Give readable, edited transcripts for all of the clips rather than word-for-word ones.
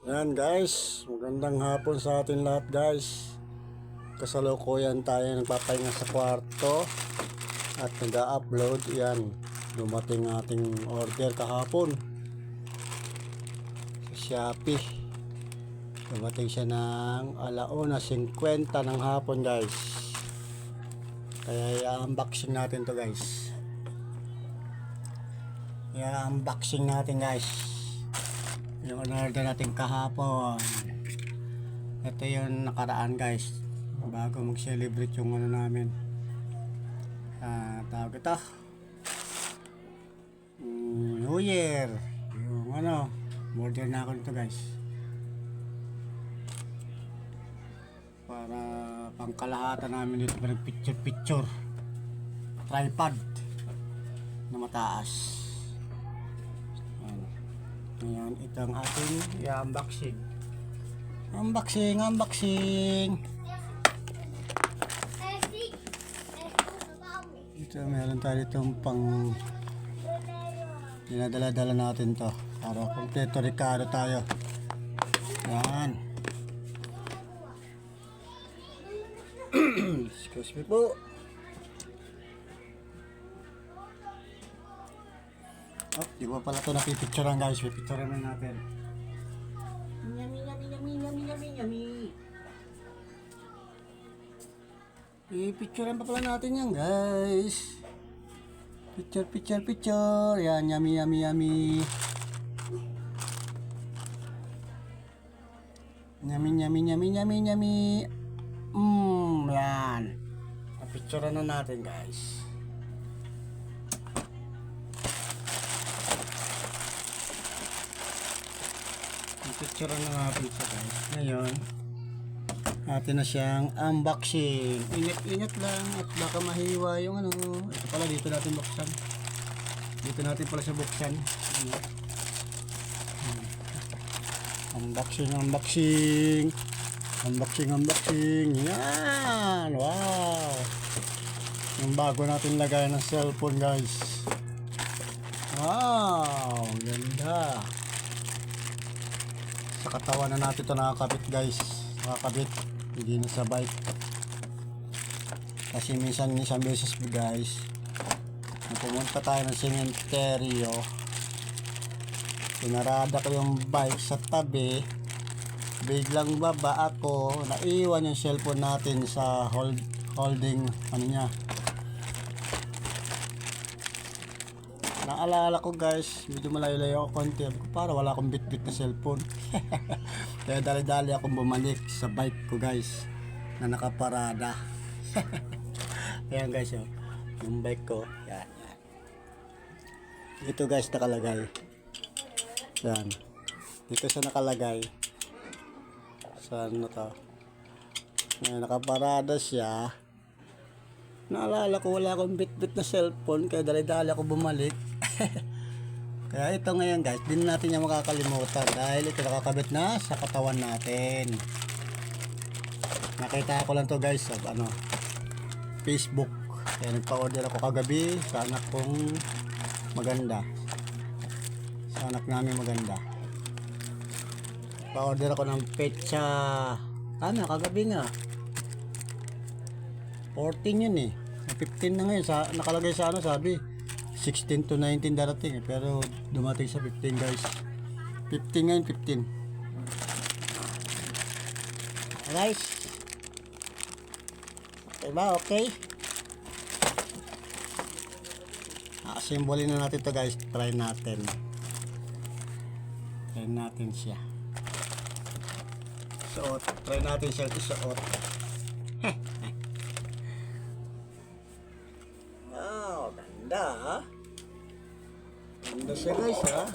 Yan guys, magandang hapon sa atin lahat guys. Kasalukuyan tayo nagpapahinga sa kwarto at nag-upload. Yan, dumating ating order kahapon sa Shopee. Dumating siya ng 1:50 ng hapon guys. Kaya i-unboxing natin to guys. I-unboxing natin guys yung order natin kahapon. Ito yung nakaraan guys, bago mag-celebrate yung ano namin, tawag ito New Year. Yung ano, order na ako nito guys para pangkalahatan namin dito, para picture tripod na mataas. Ayan, ito ang ating i-unboxing. Unboxing. Ito, meron tayo itong pang dinadala-dala natin to para kompleto Ricardo tayo. Yan. Excuse me po. Oh, di ba pala ito napipicturean guys? Pipicturean na natin. Yummy. Pipicturean pa pala natin yan guys. Picture. Yan, yummy. Yummy. Yan. Napicturean na natin guys. Picture na natin siya guys. Ngayon, atin na siyang unboxing. Ingat lang at baka mahiwa yung ano. Ito pala, dito natin buksan. Dito natin pala siya buksan. Unboxing. Yan! Wow! Yung bago natin lagay ng cellphone guys. Wow! Ganda! Sa katawan na natin ito nakakabit guys. Nakakabit, hindi na sa bike. Kasi minsan isang beses guys, pumunta tayo ng sementeryo, pinarada ko yung bike sa tabi, biglang baba ako, naiwan yung cellphone natin sa holding ano niya. Naalala ko guys, medyo malayo-layo ako konti, para wala akong bit-bit na cellphone. Kaya dali-dali akong bumalik sa bike ko guys na nakaparada. Ayan guys, yung bike ko, yan. Ito guys nakalagay. Yan. Dito siya nakalagay. Saan na to? Ayan, nakaparada siya. Naalala ko wala akong bit-bit na cellphone, kaya dali-dali ako bumalik. Kaya ito ngayon guys, din natin yung makakalimutan dahil ito nakakabit na sa katawan natin. Nakita ko lang to guys sa Facebook. Kaya nagpa-order ako kagabi sa anak kong maganda. Sa anak namin maganda. Pa-order ako ng petsa. Kagabi nga. 14 yun eh. 15 na ngayon. Nakalagay sa sabi 16 to 19 darating eh. Pero dumating sa 15 guys. 15 ngayon, 15. Guys. Okay ba? Okay? Simbolin na natin to guys. Try natin. Try natin siya. Suot. Try natin siya isuot. Wow, ganda ha? Ganda siya guys ha?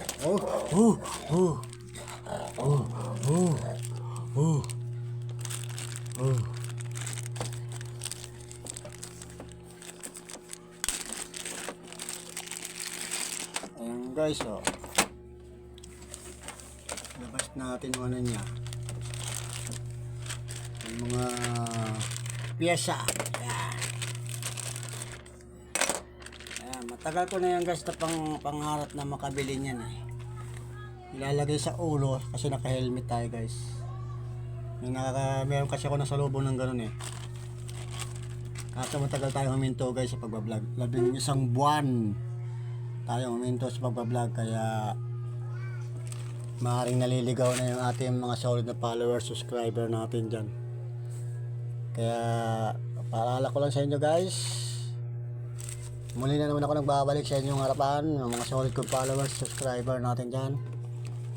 Ayan guys labas natin yung ano niya, yung mga piyesa. Ayan, matagal ko na yan guys na pangarap na makabili niyan eh. ilalagay sa ulo kasi naka-helmet tayo guys. Meron kasi ako nasalubong ng ganun eh. Kaso matagal tayo huminto guys sa pagbablog. 11 buwan tayo huminto sa pagbablog, kaya maaaring naliligaw na yung ating mga solid na followers, subscriber natin dyan. Kaya paalala ko lang sa inyo guys, muli na naman ako nagbabalik sa inyong harapan, yung mga solid kong followers, subscriber natin dyan.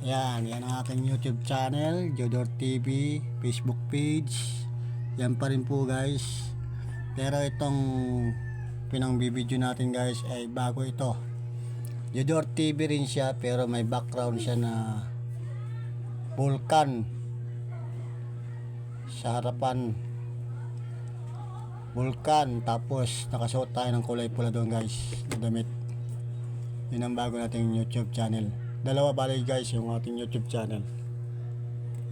Yan ang aking YouTube channel, Jodor TV, Facebook page. Yan pa rin po guys. Pero itong pinangbibideo natin guys ay bago ito. Jodor TV rin siya, pero may background siya na vulkan sa harapan. Vulkan, tapos nakasuot tayo ng kulay pula doon guys, na damit. Yun ang bago nating YouTube channel. Dalawa bali guys yung ating YouTube channel.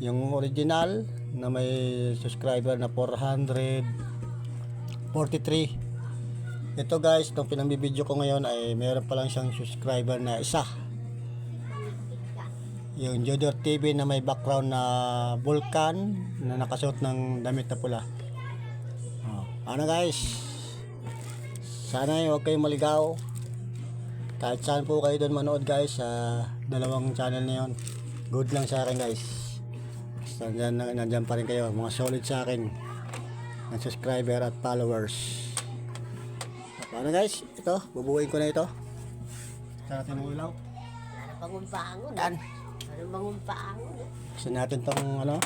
Yung original na may subscriber na 443. Ito guys, itong pinambibideo ko ngayon ay meron pa lang siyang subscriber na isa. Yung Jodor TV na may background na vulkan na nakasuot ng damit na pula. Ano guys, sana huwag kayong maligaw. Kahit saan po kayo doon manood guys, sa dalawang channel na yun, good lang sa akin guys. Basta nandyan pa rin kayo, mga solid sa akin na subscriber at followers. Paano guys, ito, bubuuin ko na ito. Sa natin ng ilaw. Ano pangumpaangon? Yan. Ano pangumpaangon? Gusto natin tong ano,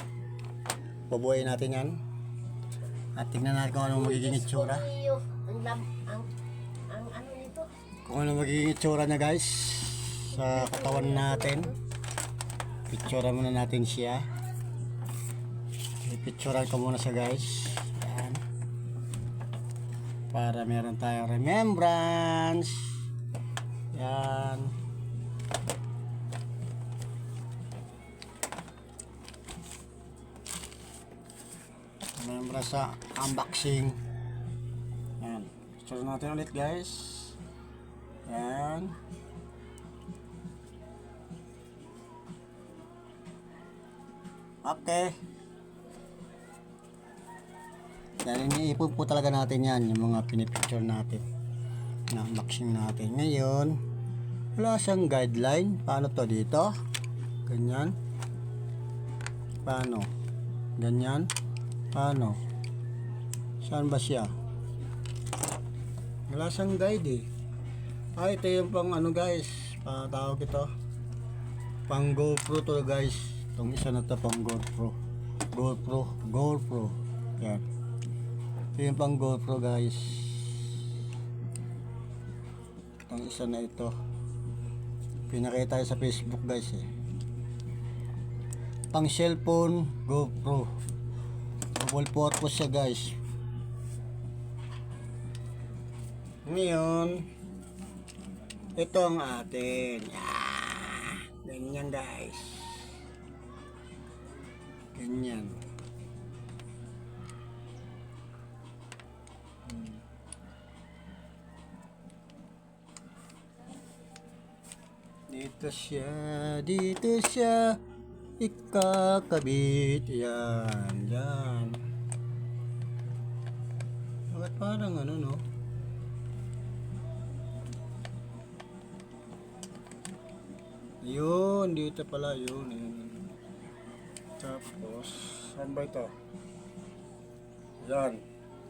bubuuin natin yan. At tingnan natin kung ano magiging itsura. Ang ano nito? Kung ano magiging itsura na guys sa katawan natin. Picturean muna natin siya. Ipicturean ko muna siya guys. Yan. Para meron tayong remembrance. Yan. Remembrance sa unboxing. Yan. Picture natin ulit guys. Yan. Okay. Yan, iniipon po talaga natin yan, yung mga pinipicture natin na unboxing natin. Ngayon, wala siyang guideline. Paano to dito? Ganyan. Paano? Ganyan. Paano? Saan ba siya? Wala siyang guide eh. Ito yung pang ano guys, tawag ito, pang GoPro to guys. Itong isa na to pang GoPro. Yan. Ito yung pang GoPro guys. Itong isa na ito, pinakita sa Facebook guys eh. Pang cellphone GoPro, double purpose siya guys. Ngayon, ito ang atin. Ganyan guys. Ganyan. Dito siya ikakabit. Yan. Bakit parang ano no? Yun, dito pala yun. Tapos, saan ba ito? Yan,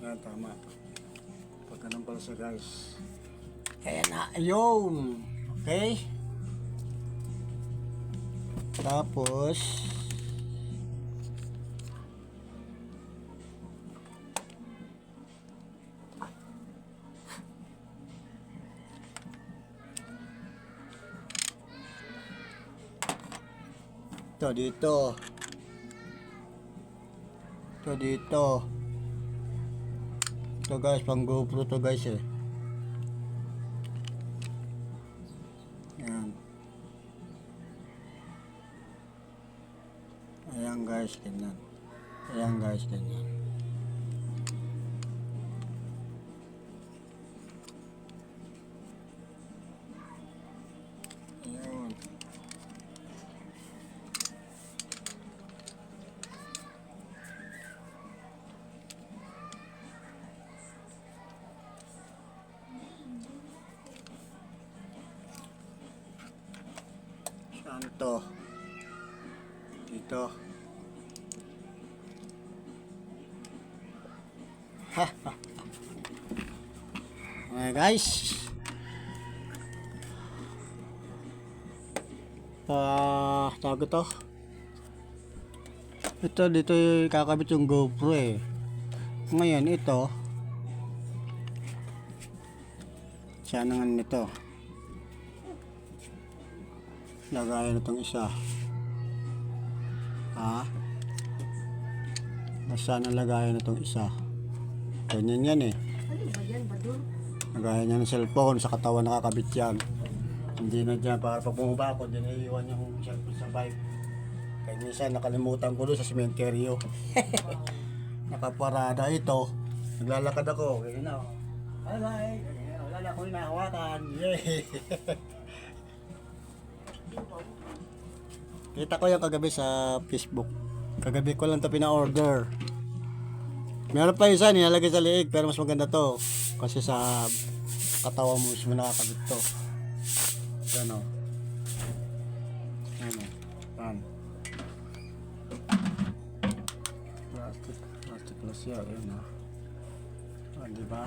tama. Pag ganun pala siya guys. Ayan na, ayun. Okay. Tapos, dito guys, pang GoPro to guys eh. Yan. Ayan guys, ganyan. Ayan. Ito. Dito. Ha. Okay guys. Tawag ito. Ito dito yung kakabit yung GoPro eh. Ngayon ito. Siya na nga nito. Lagayan na itong isa. Ha? Sana lagayan na itong isa. Ganyan yan eh. Ano ba yan, Bador? Lagayan niya ng cellphone sa katawan nakakabit yan. Hindi na dyan para pag bumaba ako, hindi na iiwan yung cellphone sa bike. Kaya minsan nakalimutan ko doon sa sementeryo. Nakaparada ito. Naglalakad ako. Ganyan na. Bye-bye. Wala na akong hinahawakan. Yay! Kita ko yung kagabi sa Facebook. Kagabi ko lang ito pina-order. Meron pa isa nilalagay sa liig pero mas maganda to. Kasi sa katawan mo mismo nakakabit to. Yan o. Yan o. Yan. Plastic na siya. Yan o. Diba?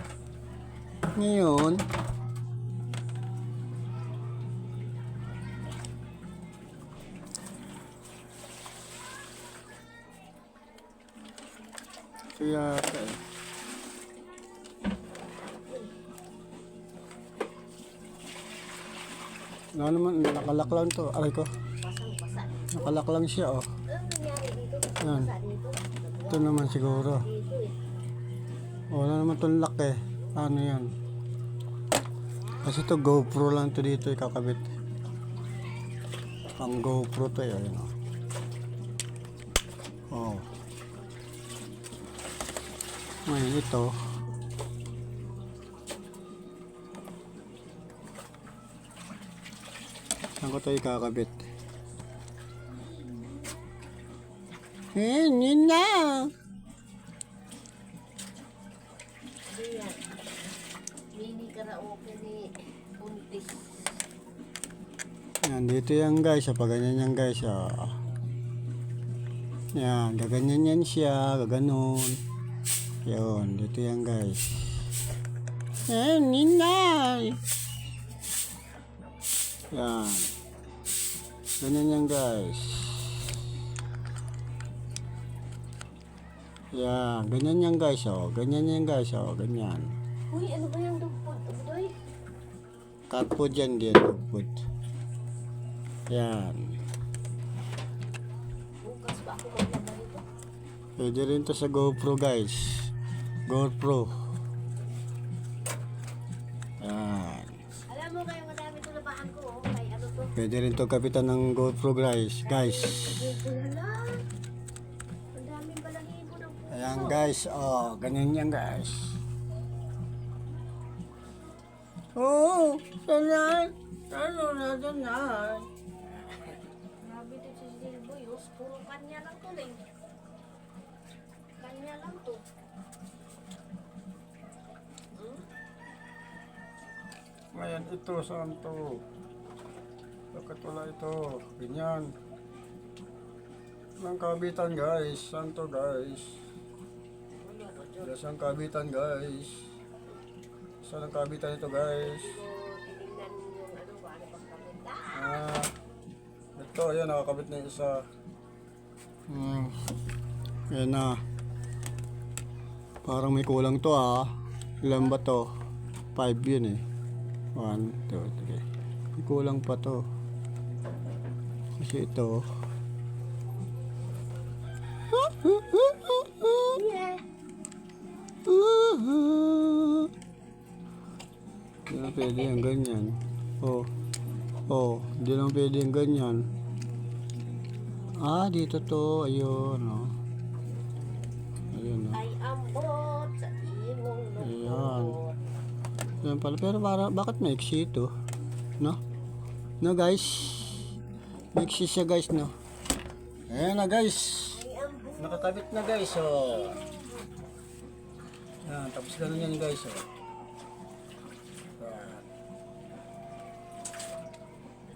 Ngayon, kaya ano naman, nakalak lang to. Aray ko. Basang-basa dito. Nakalak lang siya oh. Ano nangyari dito? Yan. Basang-basa dito. Ito naman siguro. Dito eh. Wala naman itong lock eh. Ano yan? Kasi ito GoPro lang to dito ikakabit. Ang GoPro to yun. Oh. Ngayon ito. Saan ko ito ikakabit? Yun na! Ayan. Mini karaoke ni Puntis. Yan, dito yan guys. Pag ganyan yan guys. Yan, gaganyan yan siya. Gaganon. Yun, dito yan guys. Yan, ninay. Yan. Ganyan yan guys. Yan, ganyan yan guys. Oh. Ganyan yan guys. Oh. Ganyan. Uy, ano ba yung dugpod? Udoy? Cat food yan din. Dog food. Yan. Bukas pa ako maglaba nito. Pwede rin to sa GoPro guys. GoPro. Yan. Alam mo kayo, madami ito nabaan ko. Oh. Kay ano to? Pwede rin to kapitan ng GoPro guys. Guys. Dito na lang. Ang daming balahibo ng puso. Ayan guys. Oh, ganyan yan guys. Oh, sanay. Ano na sanay. Grabe ito si Silboy. Oh. Puro kanya lang to eh. Kanya lang to. Ngayon ito, saan to? Bakit wala ito? Ganyan. Walang kabitan guys. Saan to guys? Saan kabitan guys? Saan ang kabitan ito guys? Tinignan yung ano ba, ano pagkabit. Ito, ayan, nakakabit na yung isa. Ayan na. Parang may kulang to Ilan ba to? 5 yun eh. 1, 2, 3. May kulang pa to. Kasi ito. Yeah. Hindi na pwede yung ganyan. Hindi na pwede yung ganyan. Dito to. Ayun, Ayun, Ay ambot sa imong Ayan. lungkot. Ayan pala. Pero bakit maiksi ito? No? No guys? Maiksi siya guys, no? Ayan na guys. Ay ambot. Nakakabit na guys, Ayan, tapos ganun yan guys, Ayan.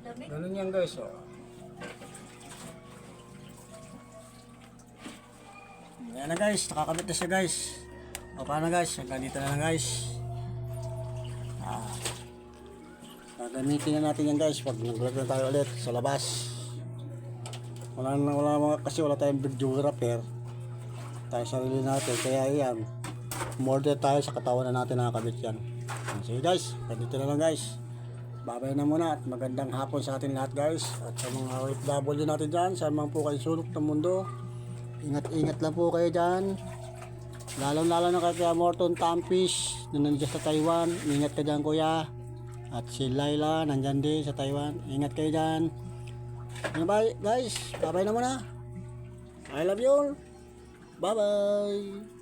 Dami. Ganun yan guys, Ayan na guys, nakakabit na siya guys. O paano guys, hanggang dito na lang guys. Gagamitin na natin yan guys pag nag-vlog na tayo ulit sa labas. Kasi wala tayong videographer tayo sarili natin, kaya yan umorder tayo sa katawan na natin nakakabit yan. Sige guys, ganito na lang guys, babay na muna at magandang hapon sa atin lahat guys. At sa mga OFW natin dyan, sa mga po kayo sulok ng mundo, ingat lang po kayo dyan, lalo na kay Morton Tampish na nandiyan sa Taiwan. Ingat ka dyan kuya. At si Laila nandyan din sa Taiwan, ingat kayo dyan. Bye guys, babay na muna. I love you all. Bye bye.